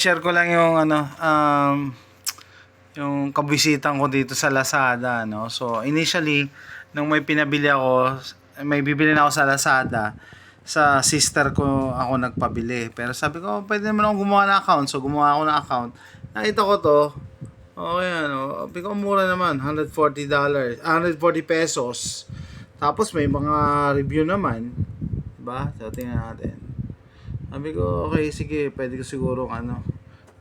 Share ko lang yung yung kabisitan ko dito sa Lazada, no. So initially nung may pinabili ako, may bibili na ako sa Lazada, sa sister ko ako nagpabili. Pero sabi ko, pwede naman akong gumawa ng account. So gumawa ako ng account. Nakita ko to. Okay, sabi ko, mura naman, $140, 140 pesos. Tapos may mga review naman, diba? So tingnan natin. Sabi ko, okay, sige, pwede ko siguro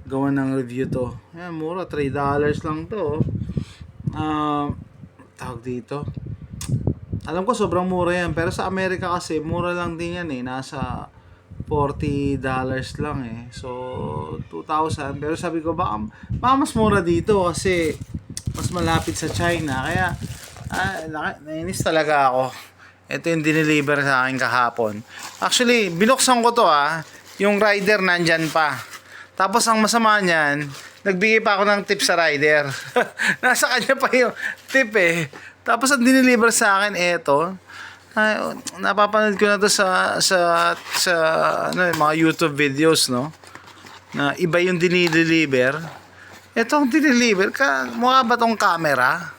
gawa ng review to. Ayan, mura, $3 lang to. Tawag dito. Alam ko sobrang mura yan, pero sa Amerika kasi mura lang din yan eh. Nasa $40 lang eh. So, 2,000. Pero sabi ko, baka mas mura dito kasi mas malapit sa China. Kaya, nainis talaga ako. Ito yung dineliver sa akin kahapon. Actually, binuksan ko to yung rider nandyan pa. Tapos ang masama niyan, nagbigay pa ako ng tip sa rider. Nasa kanya pa yung tip eh. Tapos ang dineliver sa akin, eto. Napapanood ko na to sa mga YouTube videos, no? Na iba yung dinideliver. Ito ang dinideliver. Mukha ba tong camera?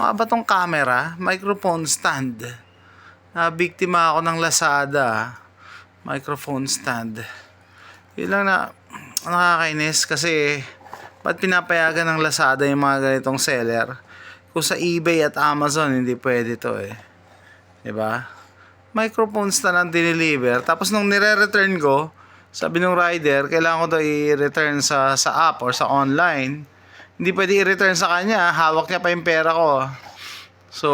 Mukha ba tong camera? Microphone stand. Biktima ako ng Lazada. Microphone stand. Yun lang na nakakainis kasi ba't pinapayagan ng Lazada yung mga ganitong seller? Kung sa eBay at Amazon hindi pwede to eh. 'Di ba? Microphones na lang dineliver. Tapos nung nire-return ko, sabi ng rider, kailangan ko to i-return sa app or sa online. Hindi pwede i-return sa kanya, hawak niya pa yung pera ko. So,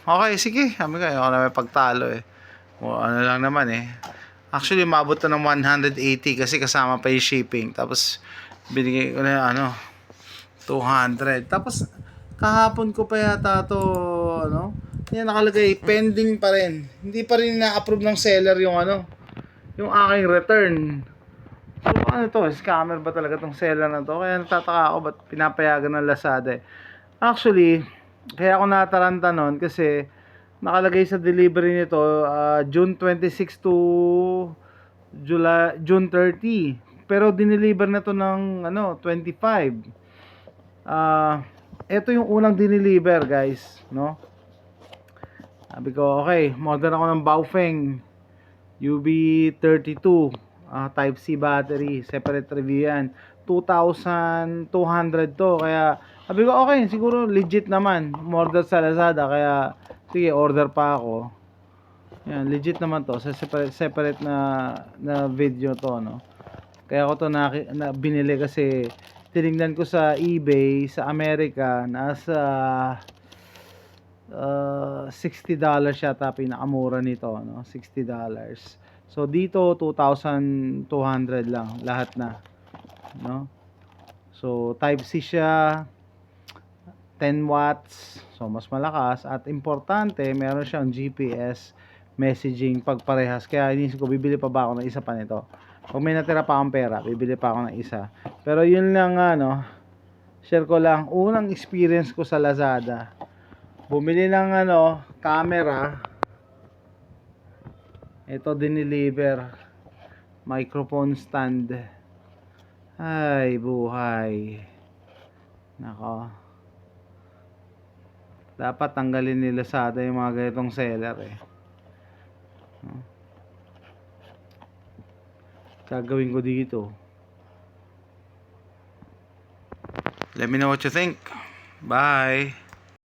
okay, sige. Sabi ko, ako na may pagtalo eh. O, ano lang naman eh. Actually, umabot to ng 180 kasi kasama pa yung shipping. Tapos, binigay ko na 200. Tapos, kahapon ko pa yata to, yan nakalagay, pending pa rin. Hindi pa rin na-approve ng seller yung yung aking return. So, ano to, scammer ba talaga tong seller na to? Kaya natataka ako ba't pinapayagan ng Lazada eh. Actually, kaya ako nataranta nun kasi nakalagay sa delivery nito June 26 to June 30. Pero dineliver na to ng 25. Ito yung unang dineliver, guys, no? Sabi ko, okay, model ako ng Baofeng UB32 Type C battery, separate review yan. 2,200 to. Kaya sabi ko, okay, siguro legit naman. Order sa Lazada, kaya sige, order pa ako. Yan, legit naman to. Sa separate na video to, no? Kaya ko to binili kasi tinignan ko sa eBay sa Amerika, nasa $60 yata pinakamura nito, no? $60. So dito 2,200 lang lahat na, no? So type C siya, 10 watts. So mas malakas at importante, meron siyang GPS messaging pagparehas. Kaya inisip ko, bibili pa ba ako ng isa pa nito? Kung may natira pa akong pera, bibili pa ako ng isa. Pero yun lang share ko lang unang experience ko sa Lazada. Bumili ng camera. Ito dineliver. Microphone stand. Ay, buhay. Nako. Dapat tanggalin ni Lazada yung mga ganitong seller eh. Gagawin ko dito. Let me know what you think. Bye.